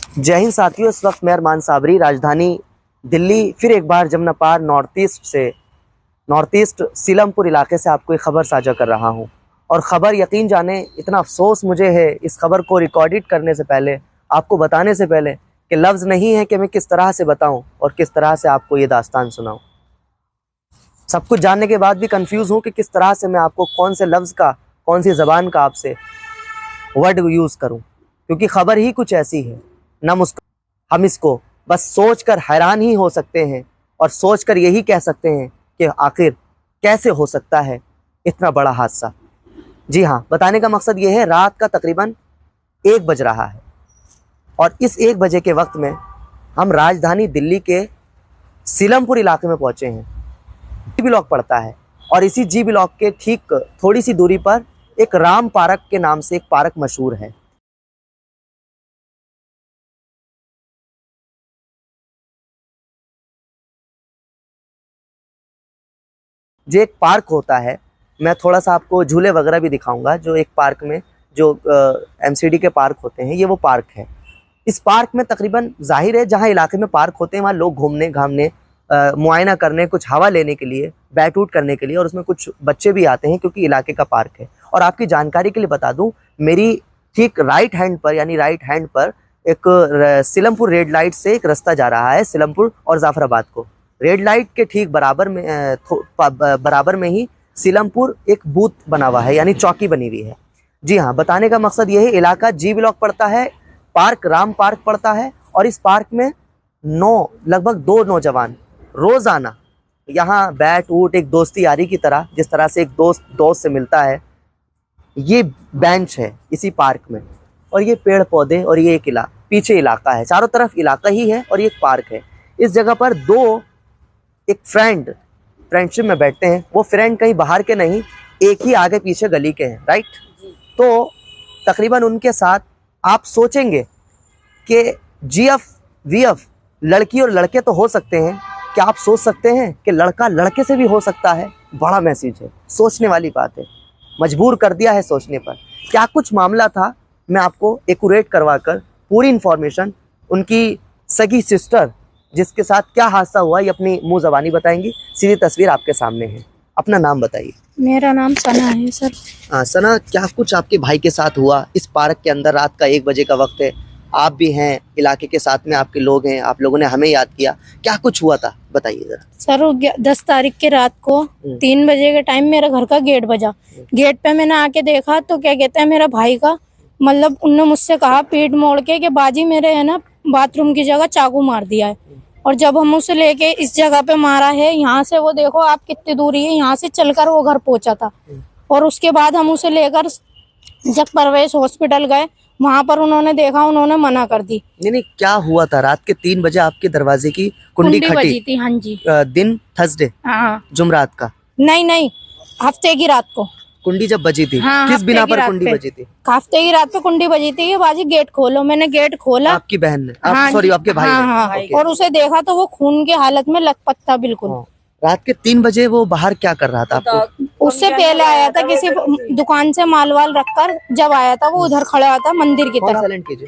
जय हिंद साथियों, इस वक्त मैं अरमान साबरी राजधानी दिल्ली फिर एक बार जमुना पार नॉर्थ ईस्ट सीलमपुर इलाके से आपको एक ख़बर साझा कर रहा हूं। और ख़बर यकीन जाने इतना अफसोस मुझे है इस खबर को रिकॉर्डिट करने से पहले, आपको बताने से पहले, कि लफ्ज़ नहीं है कि मैं किस तरह से बताऊं और किस तरह से आपको ये दास्तान सुनाऊं। सब कुछ जानने के बाद भी कंफ्यूज हूं कि किस तरह से मैं आपको कौन से लफ्ज़ का, कौन सी ज़बान का आपसे वर्ड यूज़ करूं, क्योंकि ख़बर ही कुछ ऐसी है हम इसको बस सोचकर हैरान ही हो सकते हैं और सोचकर यही कह सकते हैं कि आखिर कैसे हो सकता है इतना बड़ा हादसा। जी हाँ, बताने का मकसद ये है, रात का तकरीबन 1 बज रहा है और इस 1 बजे के वक्त में हम राजधानी दिल्ली के सीलमपुर इलाके में पहुँचे हैं। जी ब्लॉक पड़ता है और इसी जी ब्लॉक के ठीक थोड़ी सी दूरी पर एक राम पार्क के नाम से एक पार्क मशहूर है। जो एक पार्क होता है, मैं थोड़ा सा आपको झूले वगैरह भी दिखाऊंगा, जो एक पार्क में जो एमसीडी के पार्क होते हैं, ये वो पार्क है। इस पार्क में तकरीबन जाहिर है जहाँ इलाके में पार्क होते हैं वहाँ लोग घूमने घामने, मुआयना करने, कुछ हवा लेने के लिए, बैठ उठ करने के लिए, और उसमें कुछ बच्चे भी आते हैं क्योंकि इलाके का पार्क है। और आपकी जानकारी के लिए बता दूं, मेरी ठीक राइट हैंड पर एक सीलमपुर रेड लाइट से एक रास्ता जा रहा है सीलमपुर और जाफराबाद को। रेड लाइट के ठीक बराबर में ही सीलमपुर एक बूथ बना हुआ है, यानी चौकी बनी हुई है। जी हाँ, बताने का मकसद ये है, इलाका जी ब्लॉक पड़ता है, पार्क राम पार्क पड़ता है और इस पार्क में लगभग 2 नौजवान रोजाना यहाँ बैठ उठ एक दोस्ती यारी की तरह, जिस तरह से एक दोस्त से मिलता है, ये बेंच है इसी पार्क में, और ये पेड़ पौधे और ये एक पीछे इलाका है, चारों तरफ इलाका ही है और ये एक पार्क है। इस जगह पर एक फ्रेंडशिप में बैठते हैं। वो फ्रेंड कहीं बाहर के नहीं, एक ही आगे पीछे गली के हैं, राइट। तो तकरीबन उनके साथ आप सोचेंगे कि GF VF लड़की और लड़के तो हो सकते हैं, क्या आप सोच सकते हैं कि लड़का लड़के से भी हो सकता है? बड़ा मैसेज है, सोचने वाली बात है, मजबूर कर दिया है सोचने पर। क्या कुछ मामला था, मैं आपको एक्यूरेट करवाकर पूरी इंफॉर्मेशन, उनकी सगी सिस्टर जिसके साथ क्या हादसा हुआ, ये अपनी मुंह ज़बानी बताएंगी। सीधी तस्वीर आपके सामने है। अपना नाम बताइए। मेरा नाम सना है सर। सना, क्या कुछ आपके भाई के साथ हुआ इस पार्क के अंदर? रात का 1 बजे का वक्त है, आप भी हैं इलाके के साथ में, आपके लोग हैं, आप लोगों ने हमें याद किया, क्या कुछ हुआ था बताइए जरा। सर 10 तारीख के रात को 3 बजे के टाइम मेरे घर का गेट बजा। गेट पे मैंने आके देखा तो क्या कहते हैं, मेरा भाई का मतलब उनने मुझसे कहा पीठ मोड़ के कि बाजी मेरे है ना बाथरूम की जगह चाकू मार दिया है। और जब हम उसे लेके इस जगह पे मारा है, यहाँ से वो देखो आप कितनी दूरी है, यहाँ से चलकर वो घर पहुंचा था। और उसके बाद हम उसे लेकर जब परवेश हॉस्पिटल गए, वहाँ पर उन्होंने देखा, उन्होंने मना कर दी। नहीं, क्या हुआ था? रात के 3 बजे आपके दरवाजे की कुंडी बजी थी। हाँ जी। दिन थर्सडे, हाँ, जुमरात का? नहीं, हफ्ते की रात को कुंडी जब बजी थी। हाँ, किस बिना पर कुंडी बजी थी? हफ्ते की रात पे कुंडी बजी थी। बाजी गेट खोलो, मैंने गेट खोला। आपकी बहन ने? हाँ, सॉरी, आपके भाई हाँ, ने? हाँ, और उसे देखा तो वो खून के हालत में लथपथ था बिल्कुल। रात के 3 बजे वो बाहर क्या कर रहा था? आपको उससे पहले आया था किसी दुकान से माल वाल रखकर, जब आया था वो उधर खड़ा था मंदिर की तरफ। साइलेंट कीजिए।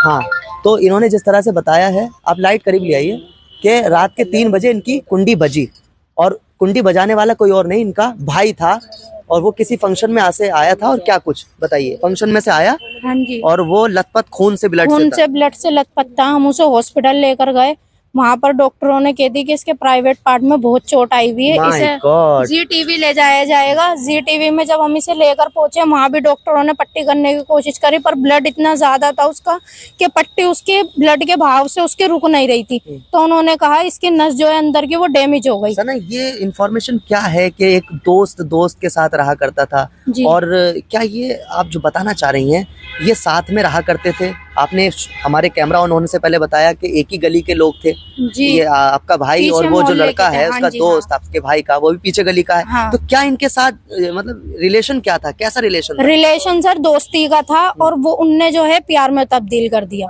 हाँ, तो इन्होंने जिस तरह से बताया है, आप लाइट करीब ले आइए, कि रात के 3 बजे इनकी कुंडी बजी और कुंडी बजाने वाला कोई और नहीं, इनका भाई था, और वो किसी फंक्शन में आया था। और क्या कुछ बताइए, फंक्शन में से आया? हाँ जी। और वो लथपथ खून से ब्लड से लथपथ था। हम उसे हॉस्पिटल लेकर गए, वहाँ पर डॉक्टरों ने कह दी कि इसके प्राइवेट पार्ट में बहुत चोट आई हुई है, इसे GTV ले जाया जाएगा। GTV में जब हम इसे लेकर पहुंचे, वहाँ भी डॉक्टरों ने पट्टी करने की कोशिश करी, पर ब्लड इतना ज्यादा था उसका कि पट्टी उसके ब्लड के भाव से उसके रुक नहीं रही थी। तो उन्होंने कहा इसकी नस जो है अंदर की वो डैमेज हो गई। सना, ये इन्फॉर्मेशन क्या है कि एक दोस्त के साथ रहा करता था, और क्या ये आप जो बताना चाह रही हैं, ये साथ में रहा करते थे? आपने हमारे कैमरा ऑन होने से पहले बताया कि एक ही गली के लोग थे जी। ये आपका भाई और वो जो लड़का है उसका दोस्त, आपके भाई का, वो भी पीछे गली का है। हाँ। तो क्या इनके साथ मतलब रिलेशन क्या था, कैसा रिलेशन था? रिलेशन सर दोस्ती का था, और वो उनने जो है प्यार में तब्दील कर दिया।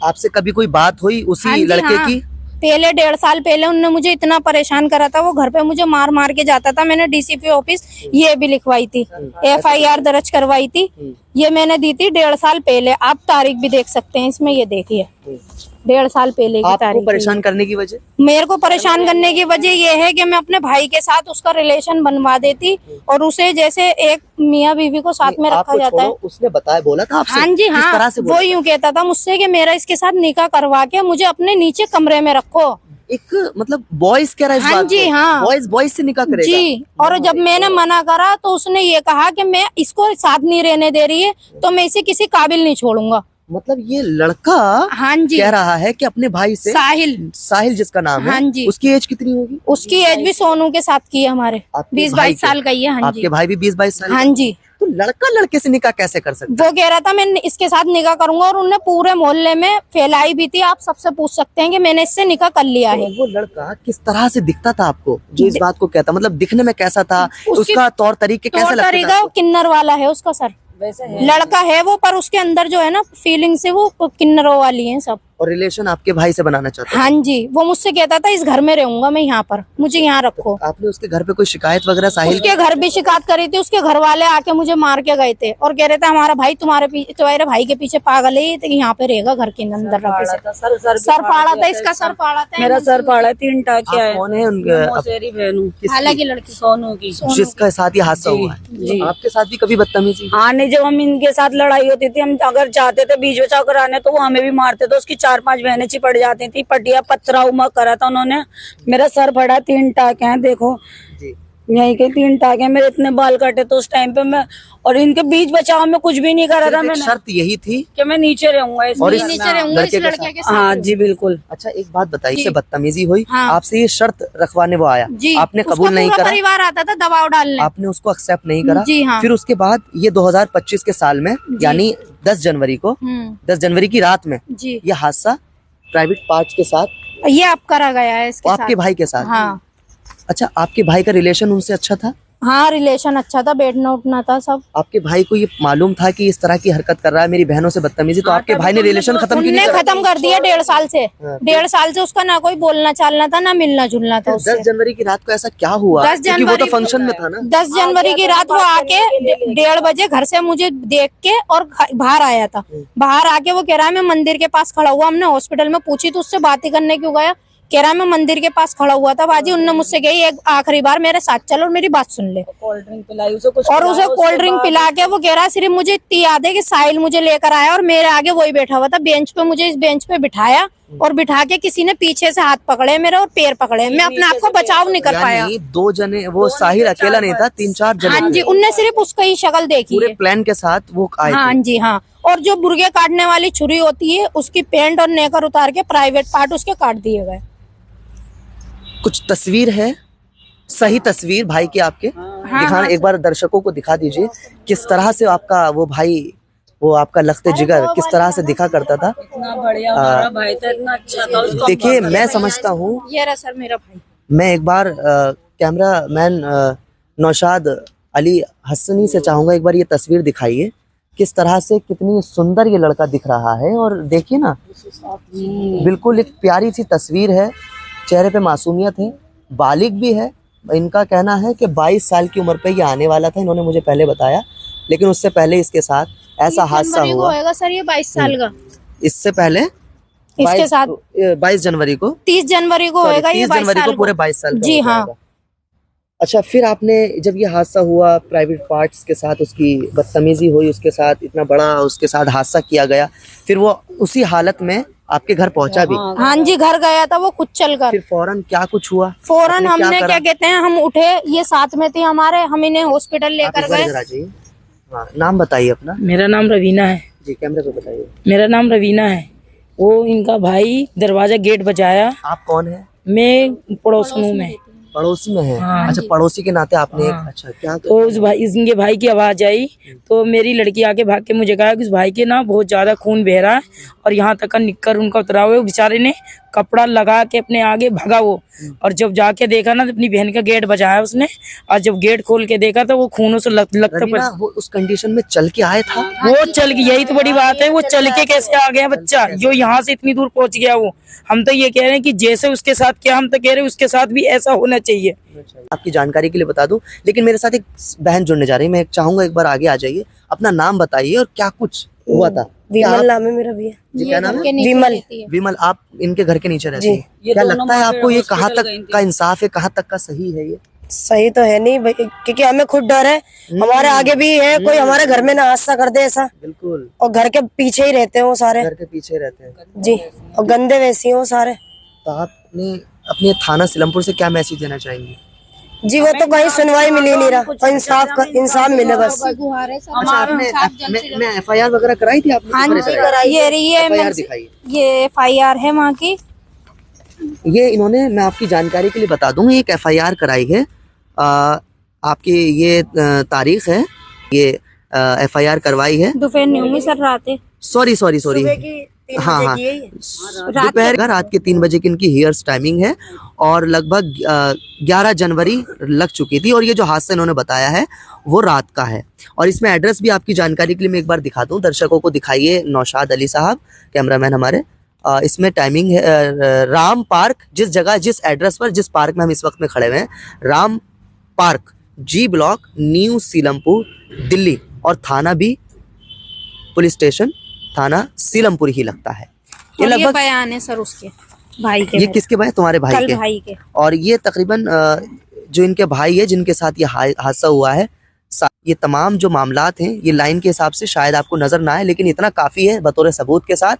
आपसे कभी कोई बात हुई उसी लड़के की? पहले 1.5 साल पहले उनने मुझे इतना परेशान करा था, वो घर पे मुझे मार के जाता था। मैंने DCP ऑफिस ये भी लिखवाई थी, FIR दर्ज करवाई थी। ये मैंने दी थी 1.5 साल पहले। आप तारीख भी देख सकते हैं इसमें, ये देखिए 1.5 साल पहले की आपको तारीख। परेशान करने की वजह? मेरे को परेशान करने की वजह ये है कि मैं अपने भाई के साथ उसका रिलेशन बनवा देती और उसे जैसे एक मियाँ बीवी को साथ में रखा आपको जाता है। छोड़ो, उसने बताया, बोला था आपसे? हाँ जी, किस हाँ, तरह से वो यूं कहता था मुझसे कि मेरा इसके साथ निकाह करवा के मुझे अपने नीचे कमरे में रखो। एक मतलब बॉयज कह रहा है इस हाँ बात जी, को? हाँ। बॉयज से निकाह करेगा? जी, और जब मैंने मना करा तो उसने ये कहा कि मैं इसको साथ नहीं रहने दे रही है तो मैं इसे किसी काबिल नहीं छोड़ूंगा। मतलब ये लड़का हाँ जी, कह रहा है कि अपने भाई से, साहिल जिसका नाम है, हाँ जी, उसकी एज कितनी होगी? उसकी एज भी सोनू के साथ की है हमारे, 20-22 साल का ही है। हाँ जी, आपके भाई भी 20-22 साल? हाँ जी। तो लड़का लड़के से निकाह कैसे कर सकता वो कह रहा था मैं इसके साथ निकाह करूंगा और उन्होंने पूरे मोहल्ले में फैलाई भी थी। आप सबसे पूछ सकते हैं कि मैंने इससे निकाह कर लिया है। वो लड़का किस तरह से दिखता था आपको जो इस बात को कहता? मतलब दिखने में कैसा था, उसका तौर तरीके कैसे लगते थे? तरीका किन्नर वाला है उसका सर, वैसे है। लड़का है वो, पर उसके अंदर जो है ना फीलिंग से वो किन्नरों वाली है सब। और रिलेशन आपके भाई से बनाना चाहता था? हाँ जी, वो मुझसे कहता था इस घर में रहूंगा मैं, यहाँ पर मुझे यहाँ रखो। आपने उसके घर पे कोई शिकायत वगैरह साहिल? उसके घर भी शिकायत करी थी, उसके घर वाले आके मुझे मार के गए थे और कह रहे थे हमारा भाई तुम्हारे भाई के पीछे पागल है, तो यहाँ पे रहेगा घर के अंदर रखे। सर फाड़ा था इसका, सर फाड़ा था, मेरा सर फाड़ा, 3 टाके आए। कौन है उनके? मौसेरी बहनू, हालांकि लड़की सोनू की, जिसका साथ ये हादसा हुआ है। आपके साथ भी कभी बदतमीजी? हाँ नहीं, जब हम इनके साथ लड़ाई होती थी, हम अगर जाते थे बीच बचाव कराने तो वो हमें भी मारते थे। उसकी 4-5 बहनें चिपट जाती थी। पटिया पत्थरा उमा करा था उन्होंने, मेरा सर फटा, 3 टाके हैं देखो जी। यही के 3 टाके हैं। मेरे इतने बाल कटे तो उस टाइम पे मैं, और इनके बीच बचाव में कुछ भी नहीं करा था मैंने। शर्त यही थी कि मैं नीचे रहूंगा, और नीचे रहूंगा इस लड़के के साथ। हाँ जी बिल्कुल। अच्छा एक बात बताइए, इससे बदतमीजी हुई, हाँ। आपसे ये शर्त रखवाने वो आया, आपने कबूल नहीं करा? परिवार आता था दबाव डालने, आपने उसको एक्सेप्ट नहीं करा? जी हाँ। फिर उसके बाद ये 2025 के साल में यानी 10 जनवरी को, 10 जनवरी की रात में जी ये हादसा प्राइवेट पार्ट के साथ ये आप करा गया है इसके आपके भाई के साथ? हाँ। अच्छा, आपके भाई का रिलेशन उनसे अच्छा था? हाँ, रिलेशन अच्छा था, बैठना उठना था सब। आपके भाई को ये मालूम था कि इस तरह की हरकत कर रहा है मेरी बहनों से बदतमीजी, तो आपके भाई ने रिलेशन खत्म क्यों नहीं करा? खत्म कर दिया 1.5 साल से। 1.5 साल से उसका ना कोई बोलना चालना था, ना मिलना जुलना था उससे। 10 जनवरी की रात को ऐसा क्या हुआ? 10 क्योंकि वो तो जनवरी फंक्शन में था ना। 10 जनवरी की रात वो आके 1:30 बजे घर से मुझे देख के और बाहर आया था। बाहर आके वो कह रहा है मैं मंदिर के पास खड़ा हुआ। हमने हॉस्पिटल में पूछी तो उससे बातें करने क्यों गया? कह रहा है मैं मंदिर के पास खड़ा हुआ था बाजी, उनने मुझसे कही एक आखिरी बार मेरे साथ चलो और मेरी बात सुन ले। कोल्ड ड्रिंक पिलाई उसे, कुछ और उसे कोल्ड ड्रिंक पिला के वो कह रहा है सिर्फ मुझे इतनी याद है कि साहिल मुझे लेकर आया और मेरे आगे वही बैठा हुआ था बेंच पे, मुझे इस बेंच पे बिठाया और बिठा के किसी ने पीछे से हाथ पकड़े मेरे और पैर पकड़े। मैं अपने आप को बचाव नहीं कर पाया। 2 जने, वो साहिल अकेला नहीं था, 3-4 जने। हाँ जी, उनने सिर्फ उसका ही शक्ल देखी पूरे है। प्लान के साथ वो आए हाँ थे। जी हाँ, और जो बुर्गे काटने वाली छुरी होती है उसकी पेंट और नेकर उतार के प्राइवेट पार्ट उसके काट दिए गए। कुछ तस्वीर है, सही तस्वीर भाई की आपके दिखाना, एक बार दर्शकों को दिखा दीजिए किस तरह से आपका वो भाई, वो आपका लखते जिगर किस तरह से दिखा करता था। इतना बढ़िया हमारा भाई था, इतना अच्छा था उसका। देखिए मैं समझता हूँ, ये रहा सर मेरा भाई। मैं एक बार कैमरा मैन नौशाद अली हसनी से चाहूंगा एक बार ये तस्वीर दिखाइए किस तरह से, कितनी सुंदर ये लड़का दिख रहा है। और देखिए ना, बिल्कुल एक प्यारी सी तस्वीर है, चेहरे पे मासूमियत है, बालिग भी है। इनका कहना है कि 22 साल की उम्र पे ये आने वाला था, इन्होंने मुझे पहले बताया, लेकिन उससे पहले इसके साथ ऐसा हादसा हुआ। होएगा सर ये 22 साल का, इससे पहले इसके साथ 22 जनवरी को, 30 जनवरी को होएगा ये 30 जनवरी को पूरे 22 साल का जी हो हाँ। जाएगा। अच्छा, फिर आपने जब ये हादसा हुआ, प्राइवेट पार्ट्स के साथ उसकी बदतमीजी हुई, उसके साथ इतना बड़ा उसके साथ हादसा किया गया, फिर वो उसी हालत में आपके घर पहुंचा भी? हाँ जी, घर गया था वो खुद चलकर। फिर फौरन क्या कुछ हुआ? फौरन हमने क्या कहते हैं, हम उठे, ये साथ में थे हमारे, हम इन्हें हॉस्पिटल लेकर गए। हाँ, नाम बताइए अपना। मेरा नाम रवीना है जी, कैमरे पे बताइए। मेरा नाम रवीना है। वो इनका भाई दरवाजा गेट बजाया। आप कौन है? मैं पड़ोसन में, पड़ोसी में है? हाँ। अच्छा, पड़ोसी के नाते आपने हाँ। अच्छा क्या तो उस भाई, इनके भाई की आवाज आई तो मेरी लड़की आके भाग के मुझे कहा कि उस भाई के ना बहुत ज्यादा खून बह रहा है और यहाँ तक का निक्कर उनका उतरा हुआ है। बेचारे ने कपड़ा लगा के अपने आगे भागा वो, और जब जाके देखा ना तो अपनी बहन का गेट बजाया उसने, और जब गेट खोल के देखा तो वो खूनों से लगता रवीना, वो उस कंडीशन में चल के आया था? वो चल के, यही तो बड़ी बात है, वो चल के कैसे आ गया बच्चा जो यहाँ से इतनी दूर पहुंच गया। वो हम तो ये कह रहे हैं कि जैसे उसके साथ क्या, हम तो कह रहे हैं उसके साथ भी ऐसा होना चाहिए। आपकी जानकारी के लिए बता दूं, लेकिन मेरे साथ एक बहन जुड़ने जा रही है, मैं चाहूंगा एक बार आगे आ जाइए, अपना नाम बताइए और क्या कुछ हुआ था। विमल नाम है मेरा भैया। जी क्या नाम है? विमल। विमल, आप इनके घर के नीचे रहती हैं। क्या लगता है आपको ये कहाँ तक का इंसाफ है, कहाँ तक का सही है ये? सही तो है नहीं भाई, क्योंकि हमें खुद डर है, हमारे आगे भी है, कोई हमारे घर में ना हादसा कर दे ऐसा। बिल्कुल, और घर के पीछे ही रहते हैं वो सारे। घर के पीछे रहते हैं जी, और गंदे वैसी हैं वो सारे। तो आपने अपने थाना सीलमपुर से क्या मैसेज देना चाहेंगे? जी वो तो कहीं सुनवाई मिल ही नहीं रहा, और इंसाफ मिले बस। अच्छा, आपने FIR वगैरह कराई थी आपने? हाँ जी कराई है, FIR दिखाइए। ये FIR है वहाँ की। ये इन्होंने, मैं आपकी जानकारी के लिए बता दूं, एक FIR कराई है। आपकी ये तारीख है, ये FIR करवाई है। दोपहर नहीं होंगी सर, रात है। सॉरी हाँ हाँ, दोपहर रात के 3 बजे की इनकी हियर्स टाइमिंग है और लगभग 11 जनवरी लग चुकी थी। और ये जो हादसा इन्होंने बताया है वो रात का है। और इसमें एड्रेस भी आपकी जानकारी के लिए मैं एक बार दिखा दूं, दर्शकों को दिखाइए। नौशाद अली साहब कैमरामैन हमारे, इसमें टाइमिंग है राम पार्क, जिस जगह, जिस एड्रेस पर, जिस पार्क में हम इस वक्त में खड़े हुए हैं, Ram park, G block, new Seelampur, Delhi. और थाना भी, पुलिस स्टेशन थाना सीलमपुर ही लगता है। ये और ये लगभग बयान है सर उसके भाई के। ये किसके भाई? तुम्हारे भाई के। भाई के। और ये तकरीबन जो इनके भाई है जिनके साथ ये हादसा हुआ है, ये तमाम जो मामलात हैं ये लाइन के हिसाब से शायद आपको नजर ना आए, लेकिन इतना काफी है बतौर सबूत के साथ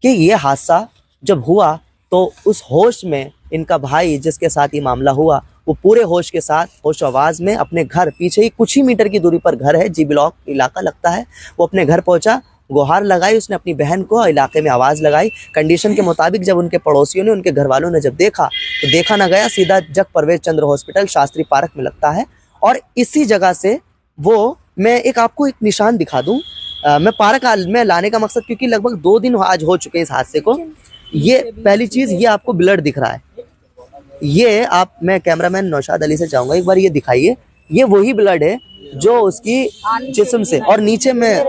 कि ये हादसा जब हुआ तो उस होश में इनका भाई जिसके साथ ये मामला हुआ, वो पूरे होश के साथ, होश आवाज में अपने घर, पीछे ही कुछ ही मीटर की दूरी पर घर है, G ब्लॉक इलाका लगता है, वो अपने घर पहुंचा, गुहार लगाई उसने अपनी बहन को, इलाके में आवाज लगाई। कंडीशन के मुताबिक जब उनके पड़ोसियों ने, उनके घर वालों ने जब देखा तो देखा ना गया, सीधा जग परवेज चंद्र हॉस्पिटल शास्त्री पार्क में लगता है। और इसी जगह से वो, मैं एक आपको एक निशान दिखा दूं, मैं पार्क में लाने का मकसद, क्योंकि लगभग 2 दिन आज हो चुके हैं इस हादसे को। ये पहली चीज, ये आपको ब्लड दिख रहा है, ये आप, मैं कैमरामैन नौशाद अली से चाहूंगा एक बार ये दिखाइए, ये वही ब्लड है जो उसकी जिस्म से, और नीचे में,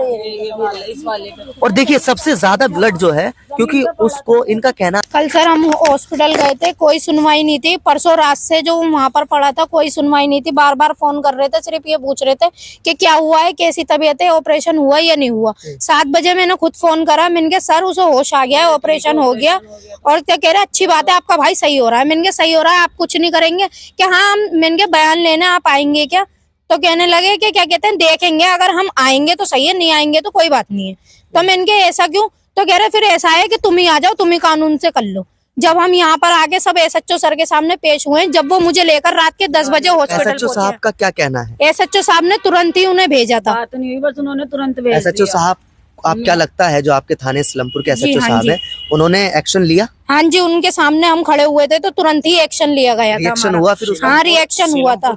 और देखिए सबसे ज्यादा ब्लड जो है, क्योंकि उसको, इनका कहना, कल सर हम हॉस्पिटल गए थे, कोई सुनवाई नहीं थी। परसों रात से जो वहाँ पर पड़ा था कोई सुनवाई नहीं थी। बार बार फोन कर रहे थे, सिर्फ ये पूछ रहे थे कि क्या हुआ है, कैसी तबीयत है, ऑपरेशन हुआ या नहीं हुआ। 7 बजे मैंने खुद फोन करा, मैंने कहा सर उसे होश आ गया है, ऑपरेशन हो गया। और क्या कह रहे, अच्छी बात है, आपका भाई सही हो रहा है। मैंने कहा सही हो रहा है, आप कुछ नहीं करेंगे क्या? हाँ, मैंने कहा बयान लेने आप आएंगे क्या? तो कहने लगे कि क्या कहते हैं, देखेंगे, अगर हम आएंगे तो सही है, नहीं आएंगे तो कोई बात नहीं है। तो मैंने कहा ऐसा क्यों? तो कह रहे फिर ऐसा है कि तुम ही आ जाओ, तुम ही कानून से कर लो। जब हम यहाँ पर आके सब SHO सर के सामने पेश हुए, जब वो मुझे लेकर रात के 10 बजे हॉस्पिटल SHO साहब का क्या कहना है? SHO साहब ने तुरंत ही उन्हें भेजा था। बात नहीं हुई, बस उन्होंने तुरंत भेज SHO दिया। साहब, आप क्या लगता है जो आपके थाने सीलमपुर के जी, SHO हाँ साहब जी। है, उन्होंने एक्शन लिया? हाँ जी, उनके सामने हम खड़े हुए थे तो तुरंत ही एक्शन लिया गया था। रिएक्शन हुआ फिर उसका? हाँ, रिएक्शन हुआ था।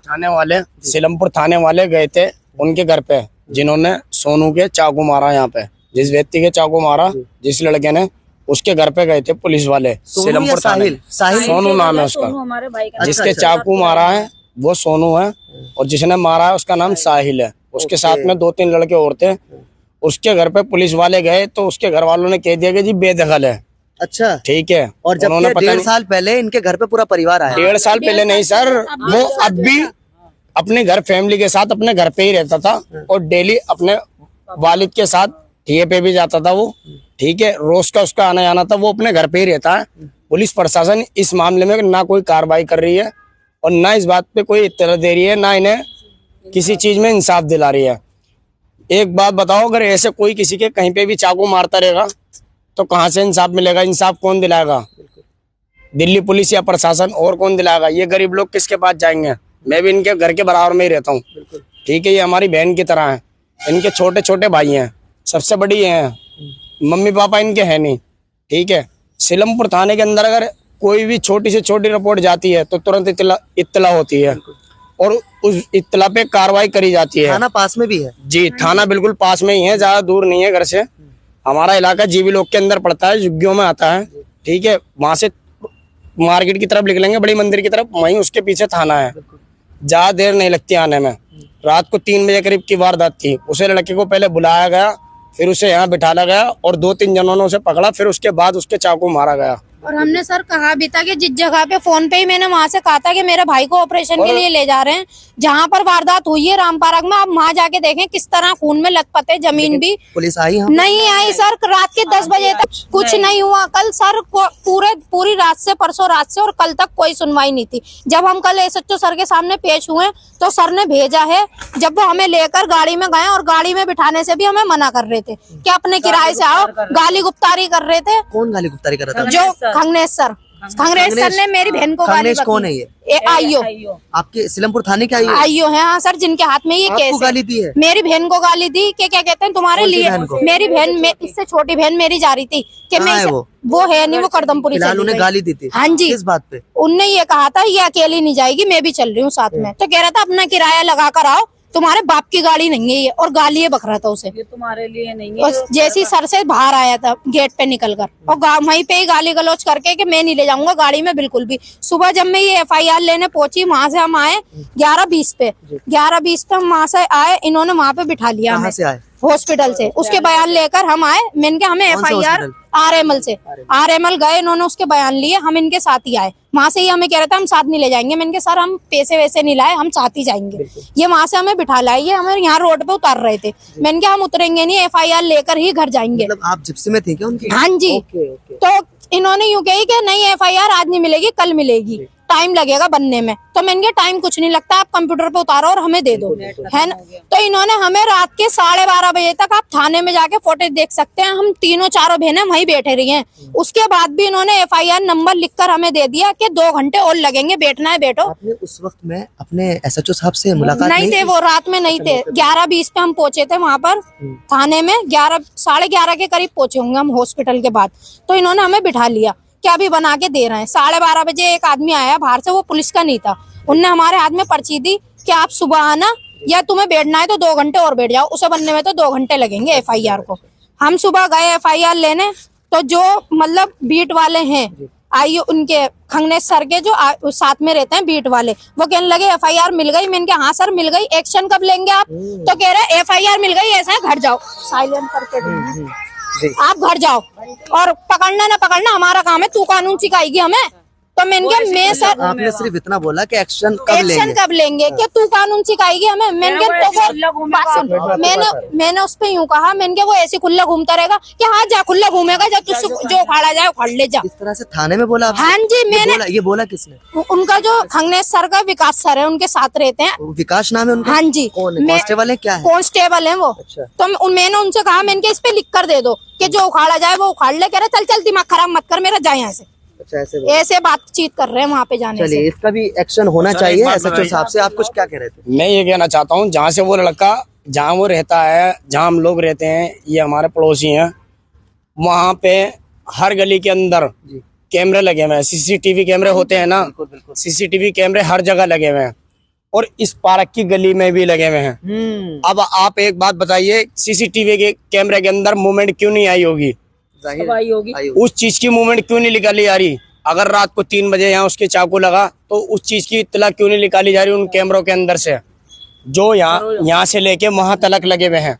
सीलमपुर थाने वाले गए थे उनके घर पे, जिन्होंने सोनू के चाकू मारा, यहाँ पे जिस व्यक्ति के चाकू मारा, जिस लड़के ने, उसके घर पे गए थे पुलिस वाले। सीलमपुर थाने, सोनू नाम है उसका, हमारे भाई का। जिसके चाकू मारा है वो सोनू है, और जिसने मारा है उसका नाम साहिल है। उसके साथ में 2-3 लड़के और थे। उसके घर पे पुलिस वाले गए तो उसके घर वालों ने कह दिया कि जी बेदखल है। अच्छा, ठीक है। और जब 1.5 साल पहले इनके घर पे पूरा परिवार आया? 1.5 साल पहले नहीं सर, वो अब भी अपने घर फैमिली के साथ अपने घर पे ही रहता था, और डेली अपने वालिद के साथ ठिये पे भी जाता था वो। ठीक है, रोज का उसका आना जाना था, वो अपने घर पे ही रहता है। पुलिस प्रशासन इस मामले में ना कोई कार्रवाई कर रही है, और ना इस बात पे कोई इत्तला दे रही है, ना इन्हें किसी चीज में इंसाफ दिला रही है। एक बात बताओ, अगर ऐसे कोई किसी के कहीं पे भी चाकू मारता रहेगा तो कहाँ से इंसाफ मिलेगा? इंसाफ कौन दिलाएगा? दिल्ली पुलिस या प्रशासन, और कौन दिलाएगा? ये गरीब लोग किसके पास जाएंगे? मैं भी इनके घर के बराबर में ही रहता हूँ। ठीक है, ये हमारी बहन की तरह है, इनके छोटे छोटे भाई हैं, सबसे बड़ी ये हैं, मम्मी पापा इनके हैं नहीं। ठीक है, सीलमपुर थाने के अंदर अगर कोई भी छोटी से छोटी रिपोर्ट जाती है तो तुरंत इत्तला होती है, और उस इत्तला पे कार्रवाई करी जाती है। थाना पास में भी है? जी, थाना बिल्कुल पास में ही है, ज्यादा दूर नहीं है घर से। हमारा इलाका G ब्लॉक के अंदर पड़ता है, झुग्गियों में आता है। ठीक है, वहां से मार्केट की तरफ निकलेंगे, बड़ी मंदिर की तरफ, वहीं उसके पीछे थाना है। ज्यादा देर नहीं लगती आने में। रात को 3 बजे करीब की वारदात थी। उसे लड़के को पहले बुलाया गया, फिर उसे यहाँ बिठाया गया, और 2-3 जनों ने उसे पकड़ा, फिर उसके बाद उसके चाकू मारा गया। और हमने सर कहा भी था कि जिस जगह पे फोन पे ही मैंने वहाँ से कहा था कि मेरे भाई को ऑपरेशन के लिए ले जा रहे हैं, जहाँ पर वारदात हुई है राम पार्क में, आप वहाँ जाके देखें किस तरह खून में लथपथ है जमीन भी। पुलिस आई यहाँ? नहीं आई सर, रात के 10 बजे तक कुछ नहीं हुआ। कल सर पूरी रात से, परसों रात से और कल तक कोई सुनवाई नहीं थी। जब हम कल एसएचओ सर के सामने पेश हुए तो सर ने भेजा है, जब वो हमें लेकर गाड़ी में गए और गाड़ी में बिठाने से भी हमें मना कर रहे थे कि अपने किराए से आओ, गाली गुप्तारी कर रहे थे। कौन गाली गुप्तारी कर रहा था? जो खंगनेश सर ने मेरी बहन को गाली खंगनेश कौन है ये? आईओ आपके सिलमपुर थाने के आईओ है। हाँ सर, जिनके हाथ में ये केस है। गाली दी है? मेरी बहन को गाली दी कि क्या कहते हैं तुम्हारे लिए। मेरी बहन, इससे छोटी बहन मेरी जा रही थी कि मैं वो है नहीं, वो करदमपुरी फिलहाल उन्हें गाली दी थी? हाँ जी। किस बात पे? उनने ये कहा था ये अकेली नहीं जाएगी, मैं भी चल रही हूँ साथ में। तो कह रहा था अपना किराया लगा कर आओ, तुम्हारे बाप की गाड़ी नहीं है ये, और गाली बक रहा था उसे। ये तुम्हारे लिए नहीं है। और जैसे ही सर से बाहर आया था गेट पे निकलकर, और वहीं पे ही गाली गलौज करके कि मैं नहीं ले जाऊंगा गाड़ी में बिल्कुल भी। सुबह जब मैं ये FIR लेने पहुंची, वहां से हम आए 11:20 पे। 11:20 पे हम वहां से आए, इन्होंने वहां पे बिठा लिया हमें। कहाँ से आए? हॉस्पिटल से। उसके बयान लेकर हम आए। मैंने कहा हमें FIR RML से, RML गए, इन्होंने उसके बयान लिए, हम इनके साथ ही आए। वहां से ही हमें कह रहे थे हम साथ नहीं ले जाएंगे। मैंने कहा सर हम पैसे वैसे नहीं लाए, हम साथ ही जाएंगे। ये वहां से हमें बिठा लाए, ये हमें यहाँ रोड पे उतार रहे थे। मैंने कहा हम उतरेंगे नहीं, FIR लेकर ही घर जाएंगे। मतलब आप जिप्सी में थे क्या उनकी? हाँ जी। तो इन्होंने यूं कही कि नहीं FIR आज नहीं मिलेगी, कल मिलेगी, टाइम लगेगा बनने में। तो मैंने कहा टाइम कुछ नहीं लगता, आप कंप्यूटर पे उतारो और हमें दे दो, है ना। तो इन्होंने हमें रात के 12:30 बजे तक, आप थाने में जाके फोटो देख सकते हैं, हम तीनों चारों बहनें वहीं बैठे रही हैं। उसके बाद भी इन्होंने FIR नंबर लिखकर हमें दे दिया कि 2 घंटे और लगेंगे, बैठना है बैठो। आपने उस वक्त में अपने SHO साहब से मुलाकात नहीं थे, वो रात में नहीं थे। 11:20 पे हम पहुंचे थे वहां पर थाने में, 11-11:30 के करीब पहुंचे होंगे हम हॉस्पिटल के बाद। तो इन्होंने हमें बिठा लिया कि अभी बना के दे रहे हैं। 12:30 बजे एक आदमी आया बाहर से, वो पुलिस का नहीं था। उनने हमारे हाथ में पर्ची दी कि आप सुबह आना, या तुम्हें बैठना है तो 2 घंटे और बैठ जाओ, उसे बनने में तो 2 घंटे लगेंगे FIR को। हम सुबह गए FIR लेने, तो जो मतलब बीट वाले हैं आइए, उनके खंगनेश सर के जो साथ में रहते हैं बीट वाले, वो कहने लगे FIR मिल गई। मैंने कहा हाँ सर मिल गई, एक्शन कब लेंगे आप? तो कह रहे FIR मिल गई, ऐसा है घर जाओ, साइलेंट करके आप घर जाओ, और पकड़ना ना पकड़ना हमारा काम है, तू कानून सिखाएगी हमें। तो मैंने कहा मैं सर, आपने सिर्फ इतना बोला कि एक्शन कब लेंगे, कि तू कानून सिखाएगी हमें। मैंने कहा मैंने उस पे यूं कहा, मैंने कहा वो ऐसे खुला घूमता रहेगा कि हाँ जा खुला घूमेगा, जब जो उखाड़ा जाए उखाड़ ले जा। इस तरह से थाने में बोला आपसे? हाँ जी, मैंने ये बोला किसने? उनका जो खंगनेश सर का विकास सर है, उनके साथ रहते हैं। विकास नाम है उनका? हाँ जी। कांस्टेबल है क्या है? कांस्टेबल है वो। तो मैंने उनसे कहा, मैंने इस पे लिख कर दे दो कि जो उखाड़ा जाए वो उखाड़ ले। कह रहे चल दिमाग खराब मत कर मेरा, जाए यहाँ से। ऐसे बातचीत कर रहे हैं वहाँ पे जाने से। चलिए, इसका भी एक्शन होना चाहिए SHO साहब से। आप कुछ क्या कह रहे थे? मैं ये कहना चाहता हूँ, जहाँ से वो लड़का, जहाँ वो रहता है, जहाँ हम लोग रहते हैं, ये हमारे पड़ोसी हैं, वहाँ पे हर गली के अंदर कैमरे लगे हुए हैं। CCTV कैमरे होते हैं ना, CCTV कैमरे हर जगह लगे हुए हैं, और इस पार्क की गली में भी लगे हुए हैं। अब आप एक बात बताइए, CCTV के कैमरे के अंदर मूवमेंट क्यों नहीं आई होगी? होगी उस चीज की मूवमेंट क्यों नहीं निकाली जा रही? अगर रात को 3 बजे यहाँ उसके चाकू लगा, तो उस चीज की इत्तला क्यों नहीं निकाली जा रही उन कैमरों के अंदर से, जो यहाँ से लेके वहां तलक लगे हुए हैं?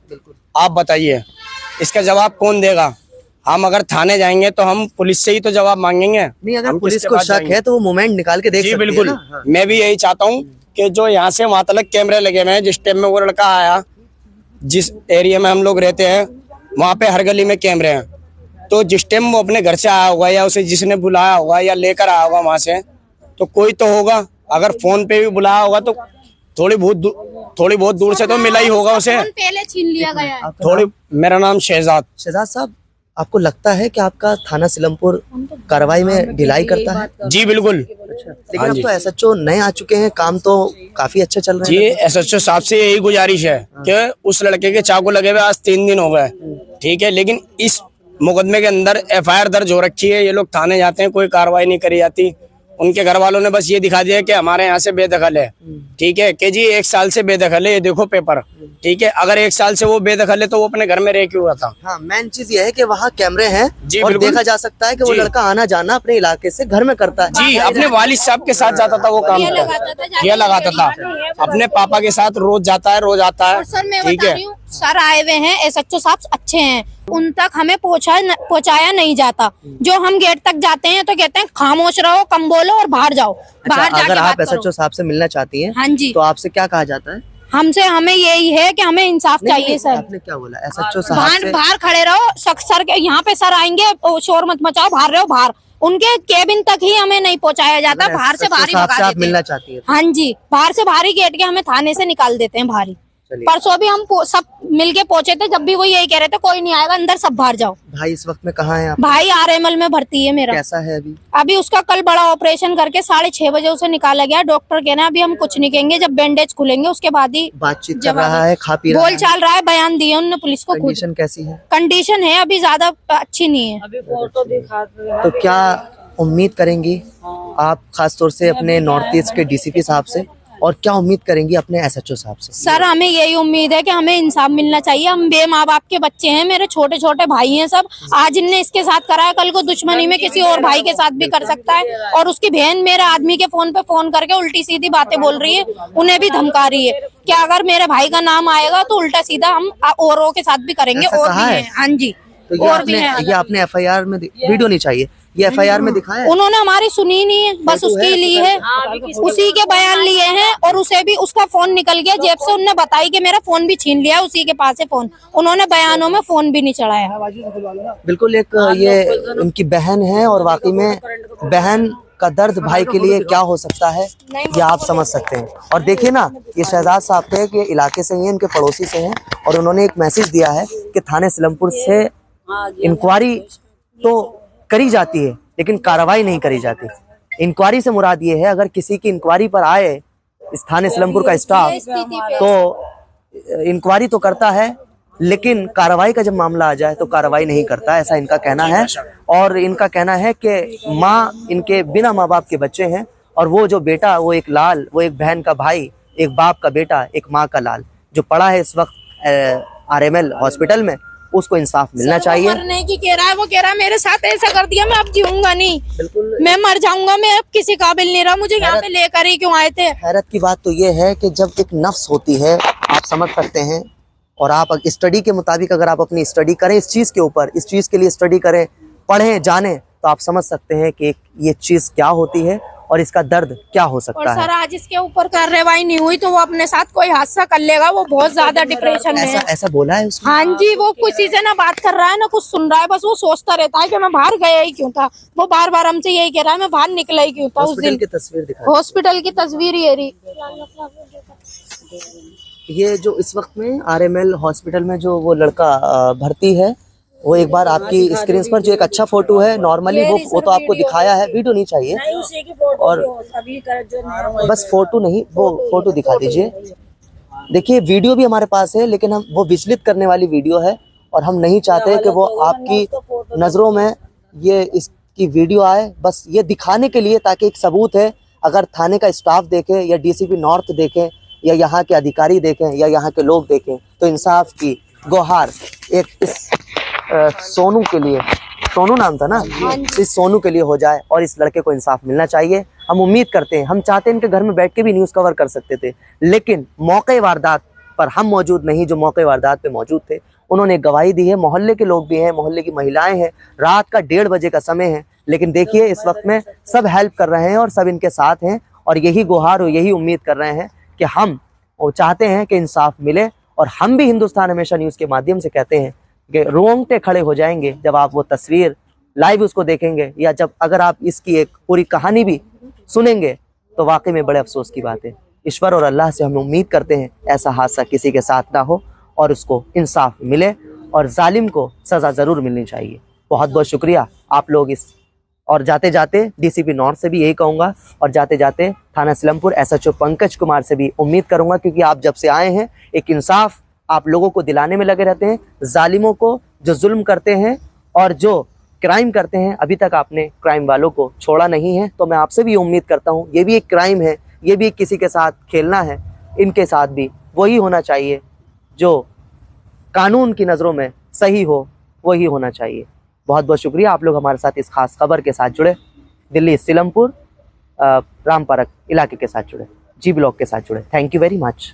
आप बताइए, इसका जवाब कौन देगा? हम अगर थाने जाएंगे तो हम पुलिस से ही तो जवाब मांगेंगे। नहीं, अगर पुलिस को शक है तो वो मूवमेंट निकाल के देख सकती है। बिल्कुल, हाँ। मैं भी यही चाहता हूँ कि जो यहाँ से वहां तलक कैमरे लगे हुए हैं, जिस टाइम में वो लड़का आया, जिस एरिया में हम लोग रहते हैं, वहां पे हर गली में कैमरे हैं। तो जिस टाइम वो अपने घर से आया होगा, या उसे जिसने बुलाया होगा या लेकर आया होगा वहां से, तो कोई तो होगा। अगर फोन पे भी बुलाया होगा तो थोड़ी बहुत दूर से तो मिला ही होगा उसे। पहले छीन लिया गया है। थोड़ी। मेरा नाम शहजाद साहब, आपको लगता है कि आपका थाना सिलमपुर कार्रवाई में ढिलाई करता है? जी बिल्कुल। लेकिन अब तो SHO नए आ चुके हैं, काम तो काफी अच्छा चल रहा है। जी, SHO साहब से यही गुजारिश है कि उस लड़के के चाकू लगे हुए आज 3 दिन हो गए, ठीक है, लेकिन इस मुकदमे के अंदर FIR दर्ज हो रखी है। ये लोग थाने जाते हैं, कोई कार्रवाई नहीं करी जाती। उनके घर वालों ने बस ये दिखा दिया कि हमारे यहाँ से बेदखल है, ठीक है, कि जी 1 साल से बेदखल है, ये देखो पेपर, ठीक है। अगर 1 साल से वो बेदखल है तो वो अपने घर में रह क्यों हुआ था? हाँ, मेन चीज ये है कि वहाँ कैमरे हैं और देखा जा सकता है कि वो लड़का आना जाना अपने इलाके से घर में करता है। जी, अपने वालिद साहब के साथ जाता था, वो काम किया लगाता था, अपने पापा के साथ रोज जाता है, रोज आता है, ठीक है। सर आए हुए हैं, एसएचओ साहब अच्छे हैं, उन तक हमें पहुंचाया नहीं जाता। जो हम गेट तक जाते हैं तो कहते हैं खामोश रहो, कम बोलो और बाहर जाओ। बाहर अच्छा, जाके अगर आप बात करो। एसएचओ साहब से मिलना चाहती हैं हाँ जी, तो आपसे क्या कहा जाता है? हमें यही है कि हमें इंसाफ चाहिए सर। आपने क्या बोला? एसएचओ साहब से बाहर खड़े रहो, सर के यहाँ पे सर आएंगे, शोर मत मचाओ, बाहर रहो बाहर। उनके केबिन तक ही हमें नहीं पहुंचाया जाता, बाहर से बाहर ही साहब से भगा आप देते मिलना हैं। चाहती हैं? हाँ जी, बाहर से बाहर ही गेट के हमें थाने से निकाल देते हैं बाहर ही। चलिए। परसों भी हम सब मिलके पहुंचे थे, जब भी वो यही कह रहे थे कोई नहीं आएगा, अंदर सब बाहर जाओ। भाई इस वक्त में कहाँ है आप? भाई आरएमएल में भर्ती है मेरा। कैसा है अभी? अभी उसका कल बड़ा ऑपरेशन करके 6:30 बजे उसे निकाला गया। डॉक्टर कहना है अभी हम कुछ नहीं कहेंगे, जब बैंडेज खुलेंगे उसके बाद ही बातचीत कर रहा है, खा पी रहा बोल है? चाल रहा है, बयान दिए उन्होंने पुलिस को खुद। कंडीशन कैसी है? कंडीशन है अभी ज्यादा अच्छी नहीं है। तो क्या उम्मीद करेंगी आप खासतौर से अपने नॉर्थ ईस्ट के डीसीपी साहब से, और क्या उम्मीद करेंगी अपने एसएचओ साहब से? सर हमें यही उम्मीद है कि हमें इंसाफ मिलना चाहिए। हम बे माँ बाप के बच्चे हैं, मेरे छोटे छोटे भाई हैं सब। आज इनने इसके साथ करा है, कल को दुश्मनी में किसी और भाई के साथ भी कर सकता है। और उसकी बहन मेरे आदमी के फोन पे फोन करके उल्टी सीधी बातें बोल रही है, उन्हें भी धमका रही है कि अगर मेरे भाई का नाम आएगा तो उल्टा सीधा हम औरों के साथ भी करेंगे। ऐसा और कहा भी है? हैं, हाँ जी, तो ये और भी हैं। ये आपने एफआईआर में वीडियो नहीं चाहिए, ये एफआईआर में दिखाया है? उन्होंने हमारी सुनी नहीं है, बस फोटो उसकी है, ली है, उसी के बयान लिए हैं। और उसे भी उसका फोन निकल गया जेब से, उनने बताई कि मेरा फोन भी छीन लिया, उसी के पास है फोन। उन्होंने बयानों में फोन भी नहीं चढ़ाया। बिल्कुल, एक ये उनकी बहन है और वाकई में बहन का दर्द भाई के लिए क्या हो सकता है ये आप समझ सकते हैं। और देखिए ना, ये शहजाद साहब थे कि इलाके से ही हैं, इनके पड़ोसी से हैं, और उन्होंने एक मैसेज दिया है कि थाने सिलमपुर से इंक्वायरी तो करी जाती है लेकिन कार्रवाई नहीं करी जाती। इंक्वायरी से मुराद ये है, अगर किसी की इंक्वायरी पर आए इस थाने सिलमपुर का स्टाफ तो इंक्वायरी तो करता है लेकिन कार्रवाई का जब मामला आ जाए तो कार्रवाई नहीं करता, ऐसा इनका कहना है। और इनका कहना है कि माँ इनके बिना माँ बाप के बच्चे हैं, और वो जो बेटा, वो एक लाल, वो एक बहन का भाई, एक बाप का बेटा, एक माँ का लाल, जो पड़ा है इस वक्त आरएमएल हॉस्पिटल में, उसको इंसाफ मिलना चाहिए। मरने की कह रहा है, वो कह रहा है मेरे साथ ऐसा कर दिया, मैं अब जीऊंगा नहीं, बिल्कुल, मैं मर जाऊंगा, मैं अब किसी काबिल नहीं रहा, मुझे यहाँ पे लेकर ही क्यों आए थे। हैरत की बात तो ये है कि जब एक नफ्स होती है, आप समझ सकते हैं, और आप स्टडी के मुताबिक अगर आप अपनी स्टडी करें इस चीज़ के ऊपर, इस चीज़ के लिए स्टडी करें, पढ़ें, जानें, तो आप समझ सकते हैं कि ये चीज़ क्या होती है और इसका दर्द क्या हो और सकता है। सर आज इसके ऊपर कार्रवाई नहीं हुई तो वो अपने साथ कोई हादसा कर लेगा, वो बहुत ज्यादा डिप्रेशन में है। ऐसा बोला है उसने? हाँ जी, वो किसी से ना बात कर रहा है ना कुछ सुन रहा है, बस वो सोचता रहता है कि मैं बाहर गया ही क्यों था। वो बार बार हमसे यही कह रहा है मैं बाहर निकला ही क्यों था उस हॉस्पिटल दिन। की तस्वीर दिखा। हॉस्पिटल की तस्वीर ये रही। ये जो इस वक्त में आरएमएल हॉस्पिटल में जो वो लड़का भर्ती है, वो एक बार आपकी स्क्रीन पर जो एक अच्छा फोटो है, नॉर्मली वो तो आपको दिखाया है, वीडियो नहीं चाहिए, और बस फोटो नहीं, वो फोटो दिखा दीजिए। देखिए वीडियो भी हमारे पास है, लेकिन हम वो विचलित करने वाली वीडियो है, और हम नहीं चाहते कि वो आपकी नज़रों में ये इसकी वीडियो आए, बस ये दिखाने के लिए, ताकि एक सबूत है, अगर थाने का स्टाफ देखे या डीसीपी नॉर्थ देखें या यहाँ के अधिकारी देखें या यहाँ के लोग देखें, तो इंसाफ की गुहार एक इस सोनू के लिए, सोनू नाम था ना, इस सोनू के लिए हो जाए और इस लड़के को इंसाफ मिलना चाहिए। हम उम्मीद करते हैं, हम चाहते हैं इनके घर में बैठ के भी न्यूज़ कवर कर सकते थे, लेकिन मौके वारदात पर हम मौजूद नहीं, जो मौके वारदात पे मौजूद थे उन्होंने गवाही दी है। मोहल्ले के लोग भी हैं, मोहल्ले की महिलाएं हैं, रात का 1:30 बजे का समय है, लेकिन देखिए इस वक्त में सब हेल्प कर रहे हैं और सब इनके साथ हैं, और यही गुहार और यही उम्मीद कर रहे हैं कि हम चाहते हैं कि इंसाफ मिले। और हम भी हिंदुस्तान हमेशा न्यूज़ के माध्यम से कहते हैं कि रोंगटे खड़े हो जाएंगे जब आप वो तस्वीर लाइव उसको देखेंगे, या जब अगर आप इसकी एक पूरी कहानी भी सुनेंगे, तो वाकई में बड़े अफसोस की बात है। ईश्वर और अल्लाह से हम उम्मीद करते हैं ऐसा हादसा किसी के साथ ना हो और उसको इंसाफ मिले, और जालिम को सज़ा ज़रूर मिलनी चाहिए। बहुत बहुत शुक्रिया आप लोग इस, और जाते जाते डीसीपी नॉर्थ से भी यही कहूँगा, और जाते जाते थाना सिलमपुर एसएचओ पंकज कुमार से भी उम्मीद करूँगा, क्योंकि आप जब से आए हैं एक इंसाफ आप लोगों को दिलाने में लगे रहते हैं। जालिमों को, जो जुल्म करते हैं और जो क्राइम करते हैं, अभी तक आपने क्राइम वालों को छोड़ा नहीं है, तो मैं आपसे भी उम्मीद करता हूँ, ये भी एक क्राइम है, ये भी किसी के साथ खेलना है, इनके साथ भी वही होना चाहिए जो कानून की नज़रों में सही हो, वही होना चाहिए। बहुत बहुत शुक्रिया आप लोग हमारे साथ इस खास खबर के साथ जुड़े, दिल्ली सिलमपुर रामपारक इलाके के साथ जुड़े, जी ब्लॉक के साथ जुड़े। Thank you very much.